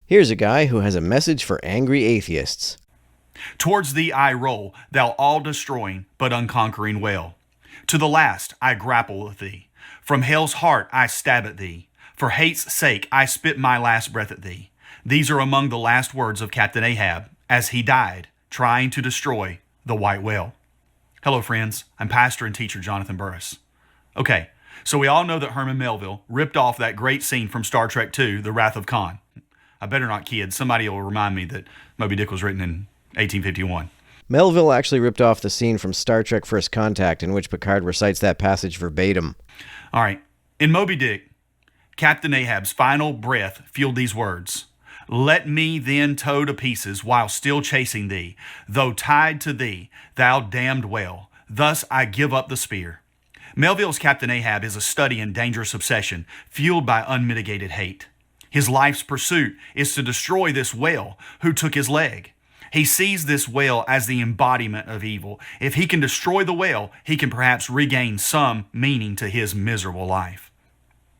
Here's a guy who has a message for angry atheists. Towards thee I roll, thou all-destroying but unconquering well. To the last I grapple with thee. From hell's heart I stab at thee. For hate's sake I spit my last breath at thee. These are among the last words of Captain Ahab as he died trying to destroy the white whale. Hello friends, I'm pastor and teacher Jonathan Burris. Okay, so we all know that Herman Melville ripped off that great scene from Star Trek II, The Wrath of Khan. I better not kid, somebody will remind me that Moby Dick was written in 1851. Melville actually ripped off the scene from Star Trek First Contact in which Picard recites that passage verbatim. All right, in Moby Dick, Captain Ahab's final breath fueled these words. Let me then tow to pieces while still chasing thee, though tied to thee, thou damned whale. Thus I give up the spear. Melville's Captain Ahab is a study in dangerous obsession, fueled by unmitigated hate. His life's pursuit is to destroy this whale who took his leg. He sees this whale as the embodiment of evil. If he can destroy the whale, he can perhaps regain some meaning to his miserable life.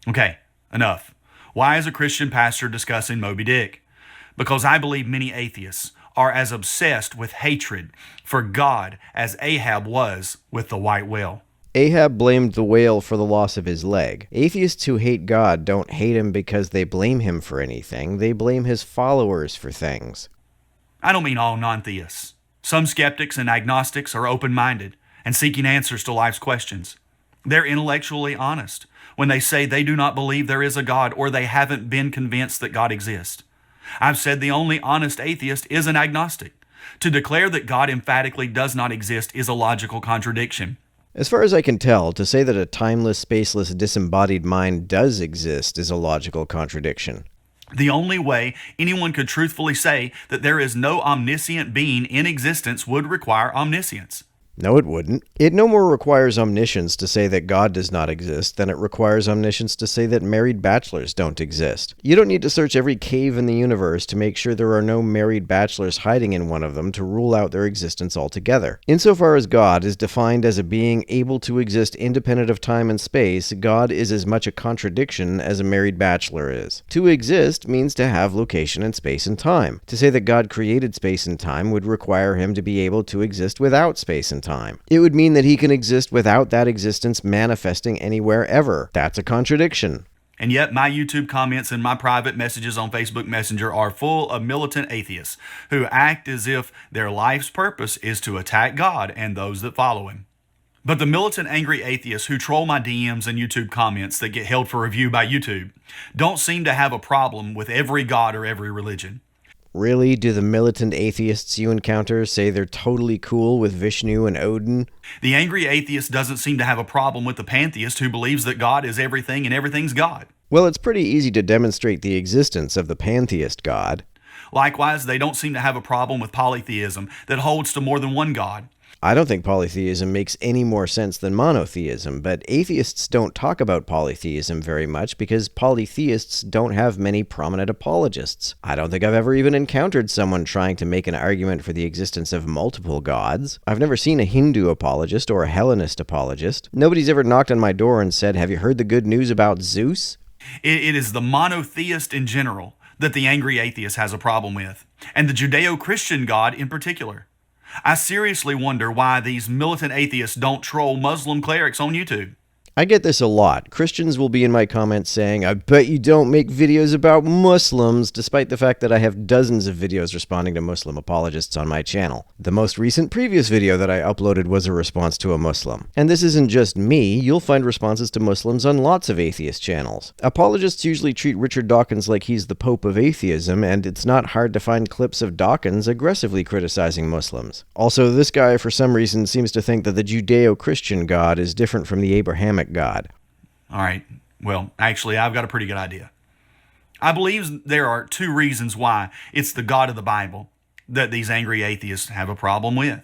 Okay, enough. Why is a Christian pastor discussing Moby Dick? Because I believe many atheists are as obsessed with hatred for God as Ahab was with the white whale. Ahab blamed the whale for the loss of his leg. Atheists who hate God don't hate him because they blame him for anything. They blame his followers for things. I don't mean all non-theists. Some skeptics and agnostics are open-minded and seeking answers to life's questions. They're intellectually honest when they say they do not believe there is a God or they haven't been convinced that God exists. I've said the only honest atheist is an agnostic. To declare that God emphatically does not exist is a logical contradiction. As far as I can tell, to say that a timeless, spaceless, disembodied mind does exist is a logical contradiction. The only way anyone could truthfully say that there is no omniscient being in existence would require omniscience. No, it wouldn't. It no more requires omniscience to say that God does not exist than it requires omniscience to say that married bachelors don't exist. You don't need to search every cave in the universe to make sure there are no married bachelors hiding in one of them to rule out their existence altogether. Insofar as God is defined as a being able to exist independent of time and space, God is as much a contradiction as a married bachelor is. To exist means to have location in space and time. To say that God created space and time would require him to be able to exist without space and time. It would mean that he can exist without that existence manifesting anywhere ever. That's a contradiction. And yet my YouTube comments and my private messages on Facebook Messenger are full of militant atheists who act as if their life's purpose is to attack God and those that follow him. But the militant angry atheists who troll my DMs and YouTube comments that get held for review by YouTube don't seem to have a problem with every God or every religion. Really? Do the militant atheists you encounter say they're totally cool with Vishnu and Odin? The angry atheist doesn't seem to have a problem with the pantheist who believes that God is everything and everything's God. Well, it's pretty easy to demonstrate the existence of the pantheist God. Likewise, they don't seem to have a problem with polytheism that holds to more than one God. I don't think polytheism makes any more sense than monotheism, but atheists don't talk about polytheism very much because polytheists don't have many prominent apologists. I don't think I've ever even encountered someone trying to make an argument for the existence of multiple gods. I've never seen a Hindu apologist or a Hellenist apologist. Nobody's ever knocked on my door and said, "Have you heard the good news about Zeus?" It is the monotheist in general that the angry atheist has a problem with, and the Judeo-Christian God in particular. I seriously wonder why these militant atheists don't troll Muslim clerics on YouTube. I get this a lot. Christians will be in my comments saying, "I bet you don't make videos about Muslims," despite the fact that I have dozens of videos responding to Muslim apologists on my channel. The most recent previous video that I uploaded was a response to a Muslim. And this isn't just me, you'll find responses to Muslims on lots of atheist channels. Apologists usually treat Richard Dawkins like he's the Pope of atheism, and it's not hard to find clips of Dawkins aggressively criticizing Muslims. Also, this guy for some reason seems to think that the Judeo-Christian God is different from the Abrahamic God. All right, well, actually, I've got a pretty good idea. I believe there are two reasons why it's the God of the Bible that these angry atheists have a problem with.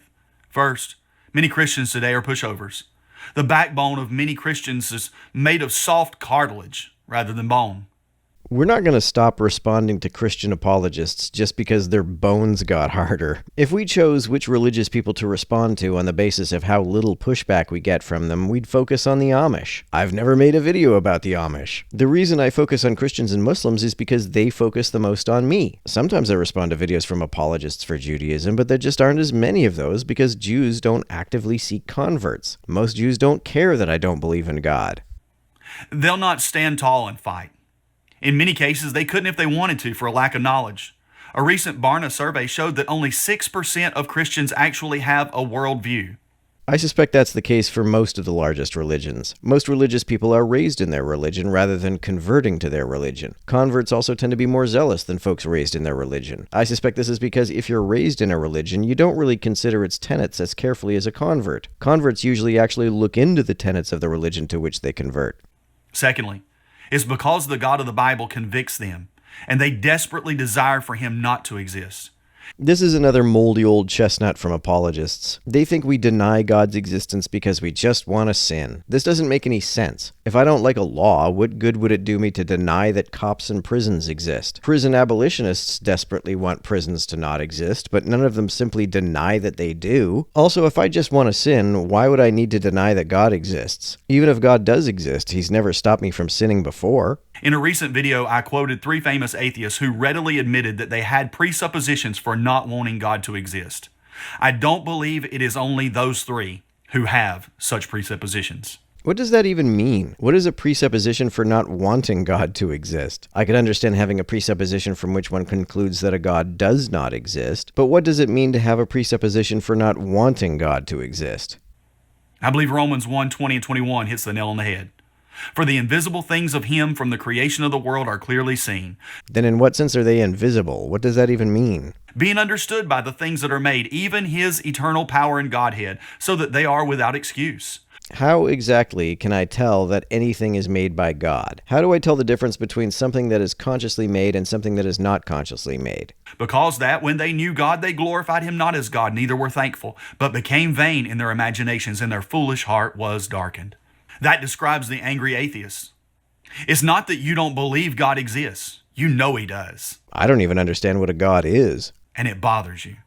First, many Christians today are pushovers. The backbone of many Christians is made of soft cartilage rather than bone. We're not going to stop responding to Christian apologists just because their bones got harder. If we chose which religious people to respond to on the basis of how little pushback we get from them, we'd focus on the Amish. I've never made a video about the Amish. The reason I focus on Christians and Muslims is because they focus the most on me. Sometimes I respond to videos from apologists for Judaism, but there just aren't as many of those because Jews don't actively seek converts. Most Jews don't care that I don't believe in God. They'll not stand tall and fight. In many cases, they couldn't if they wanted to for a lack of knowledge. A recent Barna survey showed that only 6% of Christians actually have a worldview. I suspect that's the case for most of the largest religions. Most religious people are raised in their religion rather than converting to their religion. Converts also tend to be more zealous than folks raised in their religion. I suspect this is because if you're raised in a religion, you don't really consider its tenets as carefully as a convert. Converts usually actually look into the tenets of the religion to which they convert. Secondly, it's because the God of the Bible convicts them, and they desperately desire for him not to exist. This is another moldy old chestnut from apologists. They think we deny God's existence because we just want to sin. This doesn't make any sense. If I don't like a law, what good would it do me to deny that cops and prisons exist? Prison abolitionists desperately want prisons to not exist, but none of them simply deny that they do. Also, if I just want to sin, why would I need to deny that God exists? Even if God does exist, he's never stopped me from sinning before. In a recent video, I quoted 3 famous atheists who readily admitted that they had presuppositions for not wanting God to exist. I don't believe it is only those 3 who have such presuppositions. What does that even mean? What is a presupposition for not wanting God to exist? I could understand having a presupposition from which one concludes that a God does not exist, but what does it mean to have a presupposition for not wanting God to exist? I believe Romans 1:20 and 21 hits the nail on the head. For the invisible things of him from the creation of the world are clearly seen. Then in what sense are they invisible? What does that even mean? Being understood by the things that are made, even his eternal power and Godhead, so that they are without excuse. How exactly can I tell that anything is made by God? How do I tell the difference between something that is consciously made and something that is not consciously made? Because that when they knew God, they glorified him not as God, neither were thankful, but became vain in their imaginations, and their foolish heart was darkened. That describes the angry atheists. It's not that you don't believe God exists. You know he does. I don't even understand what a God is. And it bothers you.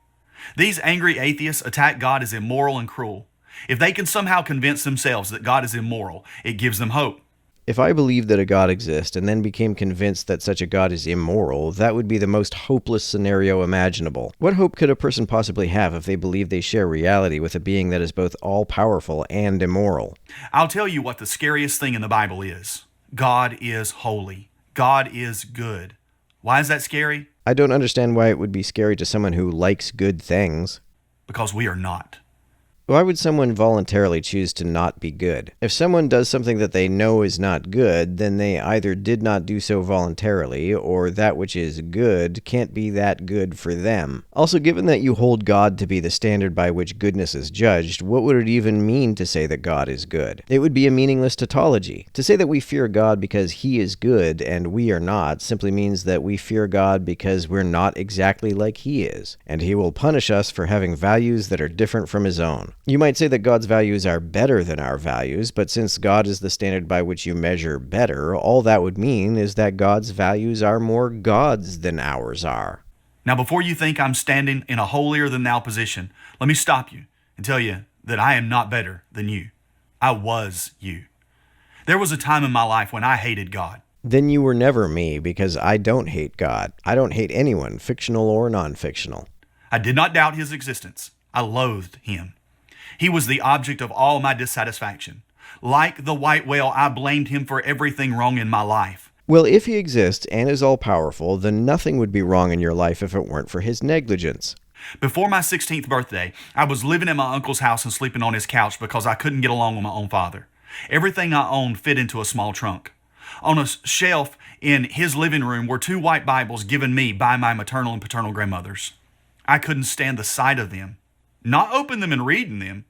These angry atheists attack God as immoral and cruel. If they can somehow convince themselves that God is immoral, it gives them hope. If I believed that a God exists and then became convinced that such a God is immoral, that would be the most hopeless scenario imaginable. What hope could a person possibly have if they believe they share reality with a being that is both all-powerful and immoral? I'll tell you what the scariest thing in the Bible is. God is holy. God is good. Why is that scary? I don't understand why it would be scary to someone who likes good things. Because we are not. Why would someone voluntarily choose to not be good? If someone does something that they know is not good, then they either did not do so voluntarily, or that which is good can't be that good for them. Also, given that you hold God to be the standard by which goodness is judged, what would it even mean to say that God is good? It would be a meaningless tautology. To say that we fear God because he is good and we are not simply means that we fear God because we're not exactly like he is, and he will punish us for having values that are different from his own. You might say that God's values are better than our values, but since God is the standard by which you measure better, all that would mean is that God's values are more God's than ours are. Now, before you think I'm standing in a holier-than-thou position, let me stop you and tell you that I am not better than you. I was you. There was a time in my life when I hated God. Then you were never me, because I don't hate God. I don't hate anyone, fictional or non-fictional. I did not doubt his existence. I loathed him. He was the object of all my dissatisfaction. Like the white whale, I blamed him for everything wrong in my life. Well, if he exists and is all-powerful, then nothing would be wrong in your life if it weren't for his negligence. Before my 16th birthday, I was living in my uncle's house and sleeping on his couch because I couldn't get along with my own father. Everything I owned fit into a small trunk. On a shelf in his living room were 2 white Bibles given me by my maternal and paternal grandmothers. I couldn't stand the sight of them. Not open them and reading them.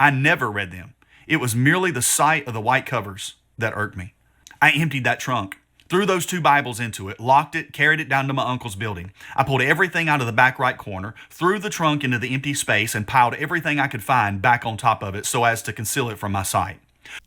I never read them. It was merely the sight of the white covers that irked me. I emptied that trunk, threw those 2 Bibles into it, locked it, carried it down to my uncle's building. I pulled everything out of the back right corner, threw the trunk into the empty space, and piled everything I could find back on top of it so as to conceal it from my sight.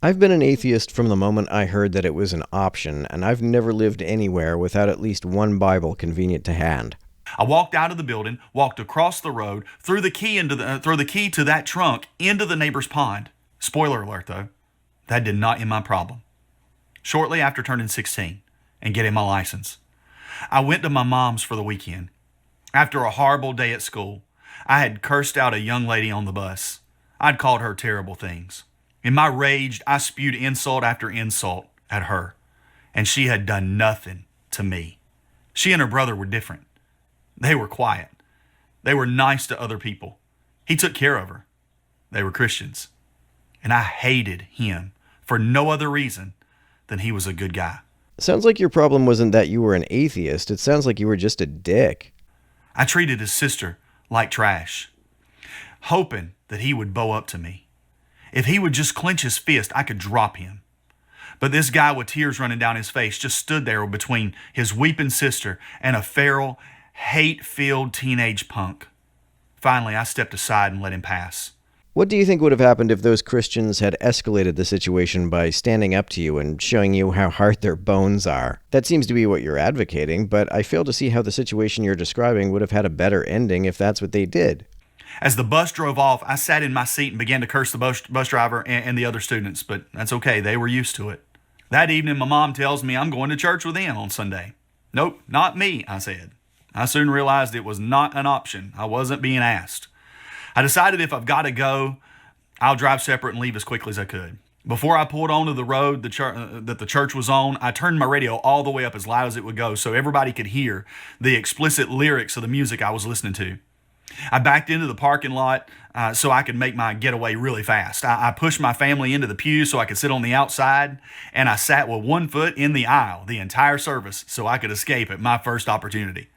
I've been an atheist from the moment I heard that it was an option, and I've never lived anywhere without at least one Bible convenient to hand. I walked out of the building, walked across the road, threw the key to that trunk into the neighbor's pond. Spoiler alert, though, that did not end my problem. Shortly after turning 16 and getting my license, I went to my mom's for the weekend. After a horrible day at school, I had cursed out a young lady on the bus. I'd called her terrible things. In my rage, I spewed insult after insult at her, and she had done nothing to me. She and her brother were different. They were quiet. They were nice to other people. He took care of her. They were Christians. And I hated him for no other reason than he was a good guy. Sounds like your problem wasn't that you were an atheist. It sounds like you were just a dick. I treated his sister like trash, hoping that he would bow up to me. If he would just clench his fist, I could drop him. But this guy with tears running down his face just stood there between his weeping sister and a feral, hate-filled teenage punk. Finally, I stepped aside and let him pass. What do you think would have happened if those Christians had escalated the situation by standing up to you and showing you how hard their bones are? That seems to be what you're advocating, but I fail to see how the situation you're describing would have had a better ending if that's what they did. As the bus drove off, I sat in my seat and began to curse the bus driver and the other students, but that's okay. They were used to it. That evening, my mom tells me I'm going to church with them on Sunday. Nope, not me, I said. I soon realized it was not an option. I wasn't being asked. I decided if I've got to go, I'll drive separate and leave as quickly as I could. Before I pulled onto the road that the church was on, I turned my radio all the way up as loud as it would go so everybody could hear the explicit lyrics of the music I was listening to. I backed into the parking lot so I could make my getaway really fast. I pushed my family into the pew so I could sit on the outside, and I sat with one foot in the aisle the entire service so I could escape at my first opportunity.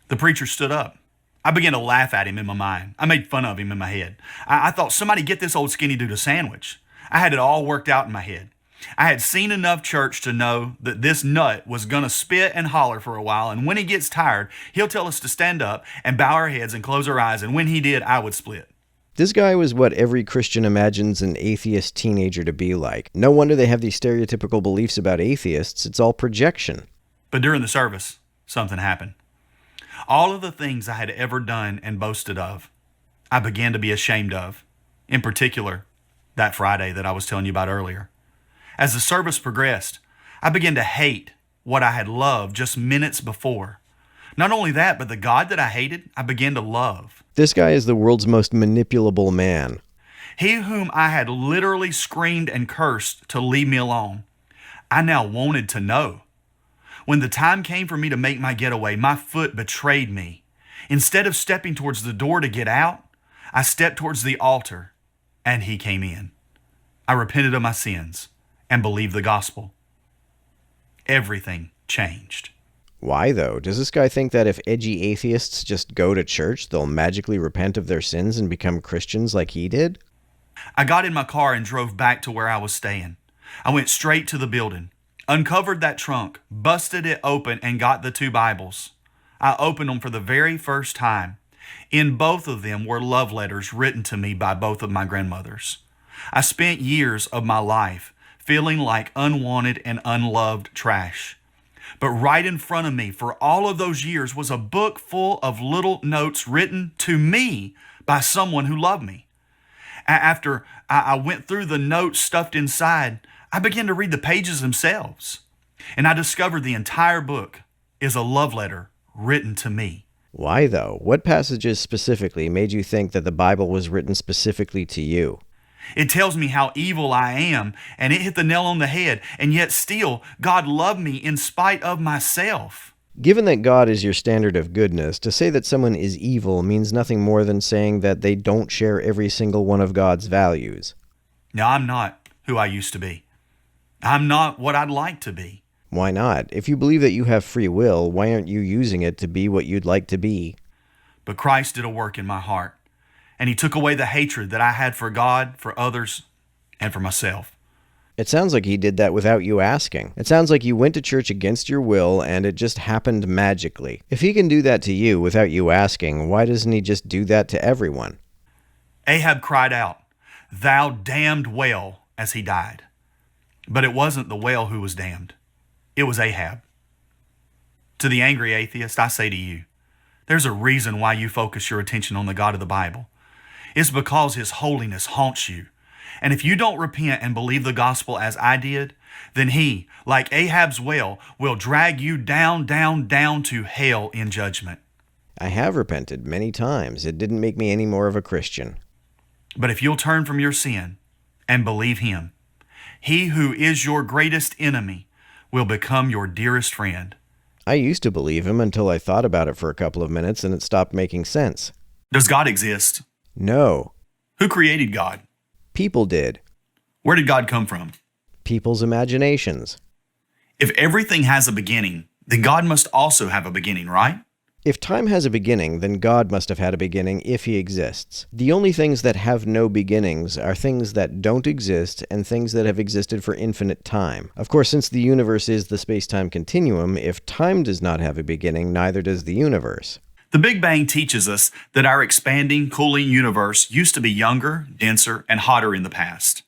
The preacher stood up. I began to laugh at him in my mind. I made fun of him in my head. I thought, somebody get this old skinny dude a sandwich. I had it all worked out in my head. I had seen enough church to know that this nut was going to spit and holler for a while, and when he gets tired, he'll tell us to stand up and bow our heads and close our eyes, and when he did, I would split. This guy was what every Christian imagines an atheist teenager to be like. No wonder they have these stereotypical beliefs about atheists. It's all projection. But during the service, something happened. All of the things I had ever done and boasted of, I began to be ashamed of. In particular, that Friday that I was telling you about earlier. As the service progressed, I began to hate what I had loved just minutes before. Not only that, but the God that I hated, I began to love. This guy is the world's most manipulable man. He whom I had literally screamed and cursed to leave me alone, I now wanted to know. When the time came for me to make my getaway, my foot betrayed me. Instead of stepping towards the door to get out, I stepped towards the altar, and he came in. I repented of my sins and believed the gospel. Everything changed. Why, though? Does this guy think that if edgy atheists just go to church, they'll magically repent of their sins and become Christians like he did? I got in my car and drove back to where I was staying. I went straight to the building, uncovered that trunk, busted it open, and got the 2 Bibles. I opened them for the very first time. In both of them were love letters written to me by both of my grandmothers. I spent years of my life feeling like unwanted and unloved trash. But right in front of me for all of those years was a book full of little notes written to me by someone who loved me. After I went through the notes stuffed inside, I began to read the pages themselves. And I discovered the entire book is a love letter written to me. Why, though? What passages specifically made you think that the Bible was written specifically to you? It tells me how evil I am, and it hit the nail on the head, and yet still, God loved me in spite of myself. Given that God is your standard of goodness, to say that someone is evil means nothing more than saying that they don't share every single one of God's values. Now, I'm not who I used to be. I'm not what I'd like to be. Why not? If you believe that you have free will, why aren't you using it to be what you'd like to be? But Christ did a work in my heart, and he took away the hatred that I had for God, for others, and for myself. It sounds like he did that without you asking. It sounds like you went to church against your will and it just happened magically. If he can do that to you without you asking, why doesn't he just do that to everyone? Ahab cried out, "Thou damned well, as he died. But it wasn't the whale who was damned. It was Ahab. To the angry atheist, I say to you, there's a reason why you focus your attention on the God of the Bible. It's because his holiness haunts you. And if you don't repent and believe the gospel as I did, then he, like Ahab's whale, will drag you down, down, down to hell in judgment. I have repented many times. It didn't make me any more of a Christian. But if you'll turn from your sin and believe him, he who is your greatest enemy will become your dearest friend. I used to believe him until I thought about it for a couple of minutes and it stopped making sense. Does God exist? No. Who created God? People did. Where did God come from? People's imaginations. If everything has a beginning, then God must also have a beginning, right? If time has a beginning, then God must have had a beginning if he exists. The only things that have no beginnings are things that don't exist and things that have existed for infinite time. Of course, since the universe is the space-time continuum, if time does not have a beginning, neither does the universe. The Big Bang teaches us that our expanding, cooling universe used to be younger, denser, and hotter in the past.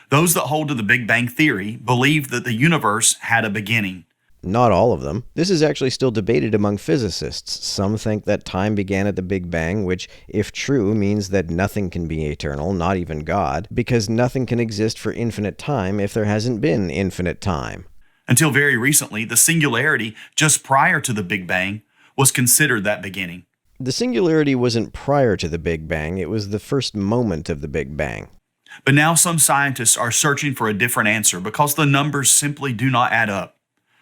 Those that hold to the Big Bang theory believe that the universe had a beginning. Not all of them. This is actually still debated among physicists. Some think that time began at the Big Bang, which, if true, means that nothing can be eternal, not even God, because nothing can exist for infinite time if there hasn't been infinite time. Until very recently, the singularity just prior to the Big Bang was considered that beginning. The singularity wasn't prior to the Big Bang, it was the first moment of the Big Bang. But now some scientists are searching for a different answer because the numbers simply do not add up.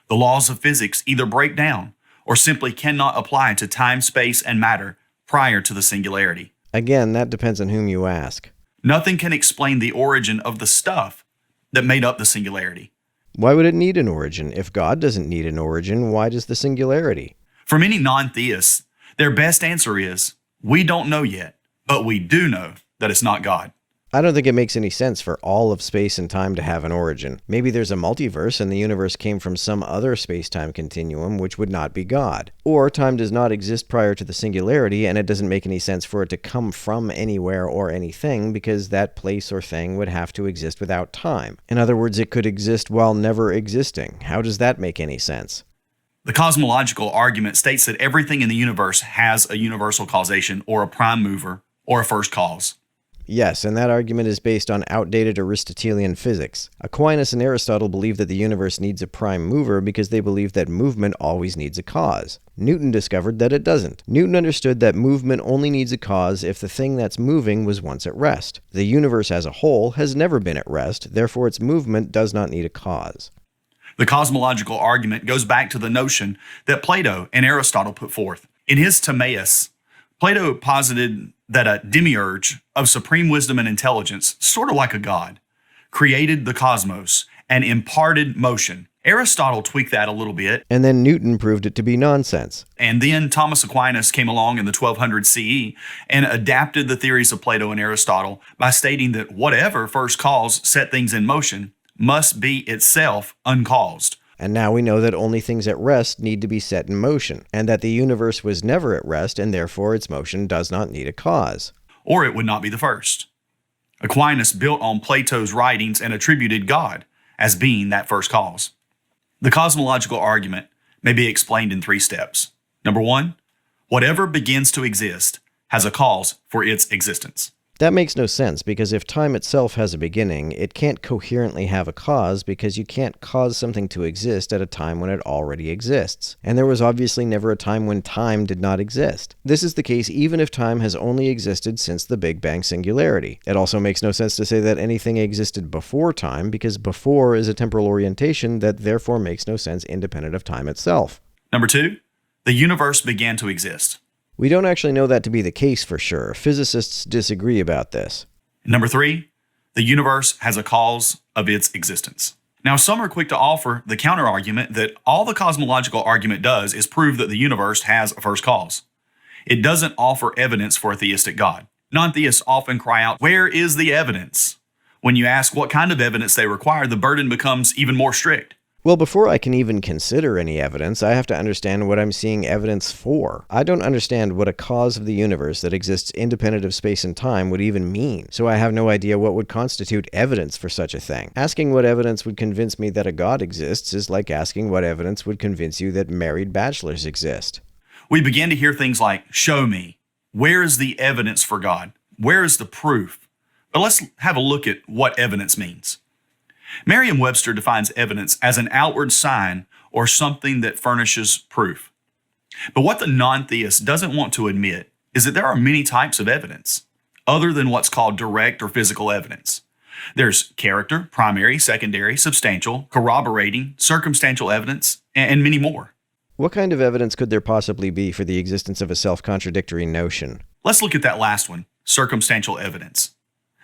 The laws of physics either break down or simply cannot apply to time, space, and matter prior to the singularity. Again, that depends on whom you ask. Nothing can explain the origin of the stuff that made up the singularity. Why would it need an origin? If God doesn't need an origin, why does the singularity? For many non-theists, their best answer is, we don't know yet, but we do know that it's not God. I don't think it makes any sense for all of space and time to have an origin. Maybe there's a multiverse and the universe came from some other space-time continuum which would not be God. Or time does not exist prior to the singularity and it doesn't make any sense for it to come from anywhere or anything because that place or thing would have to exist without time. In other words, it could exist while never existing. How does that make any sense? The cosmological argument states that everything in the universe has a universal causation or a prime mover or a first cause. Yes, and that argument is based on outdated Aristotelian physics. Aquinas and Aristotle believed that the universe needs a prime mover because they believed that movement always needs a cause. Newton discovered that it doesn't. Newton understood that movement only needs a cause if the thing that's moving was once at rest. The universe as a whole has never been at rest, therefore its movement does not need a cause. The cosmological argument goes back to the notion that Plato and Aristotle put forth. In his Timaeus, Plato posited that a demiurge of supreme wisdom and intelligence, sort of like a god, created the cosmos and imparted motion. Aristotle tweaked that a little bit. And then Newton proved it to be nonsense. And then Thomas Aquinas came along in the 1200 CE and adapted the theories of Plato and Aristotle by stating that whatever first cause set things in motion must be itself uncaused. And now we know that only things at rest need to be set in motion, and that the universe was never at rest, and therefore its motion does not need a cause. Or it would not be the first. Aquinas built on Plato's writings and attributed God as being that first cause. The cosmological argument may be explained in 3 steps. Number 1, whatever begins to exist has a cause for its existence. That makes no sense, because if time itself has a beginning, it can't coherently have a cause because you can't cause something to exist at a time when it already exists. And there was obviously never a time when time did not exist. This is the case even if time has only existed since the Big Bang singularity. It also makes no sense to say that anything existed before time, because before is a temporal orientation that therefore makes no sense independent of time itself. Number 2, the universe began to exist. We don't actually know that to be the case for sure. Physicists disagree about this. Number 3, the universe has a cause of its existence. Now, some are quick to offer the counter-argument that all the cosmological argument does is prove that the universe has a first cause. It doesn't offer evidence for a theistic God. Non-theists often cry out, "Where is the evidence?" When you ask what kind of evidence they require, the burden becomes even more strict. Well, before I can even consider any evidence, I have to understand what I'm seeing evidence for. I don't understand what a cause of the universe that exists independent of space and time would even mean, so I have no idea what would constitute evidence for such a thing. Asking what evidence would convince me that a God exists is like asking what evidence would convince you that married bachelors exist. We begin to hear things like, show me. Where is the evidence for God? Where is the proof? But let's have a look at what evidence means. Merriam-Webster defines evidence as an outward sign or something that furnishes proof. But what the non-theist doesn't want to admit is that there are many types of evidence, other than what's called direct or physical evidence. There's character, primary, secondary, substantial, corroborating, circumstantial evidence, and many more. What kind of evidence could there possibly be for the existence of a self-contradictory notion? Let's look at that last one, circumstantial evidence.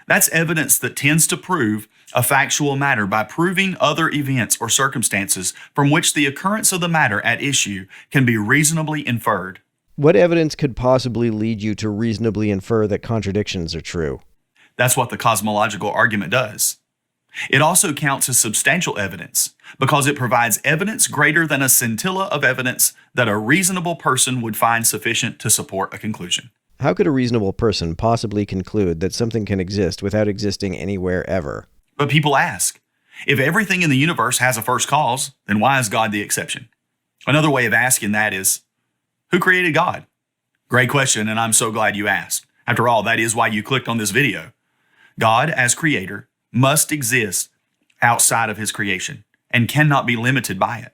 That's evidence that tends to prove a factual matter by proving other events or circumstances from which the occurrence of the matter at issue can be reasonably inferred. What evidence could possibly lead you to reasonably infer that contradictions are true? That's what the cosmological argument does. It also counts as substantial evidence because it provides evidence greater than a scintilla of evidence that a reasonable person would find sufficient to support a conclusion. How could a reasonable person possibly conclude that something can exist without existing anywhere ever? But people ask, if everything in the universe has a first cause, then why is God the exception? Another way of asking that is, who created God? Great question, and I'm so glad you asked. After all, that is why you clicked on this video. God, as creator, must exist outside of his creation and cannot be limited by it.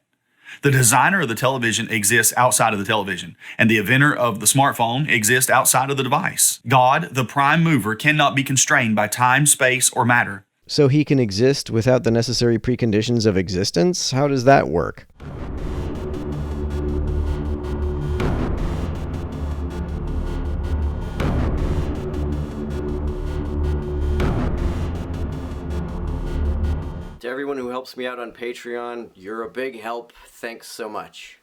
The designer of the television exists outside of the television, and the inventor of the smartphone exists outside of the device. God, the prime mover, cannot be constrained by time, space, or matter. So he can exist without the necessary preconditions of existence? How does that work? To everyone who helps me out on Patreon, you're a big help. Thanks so much.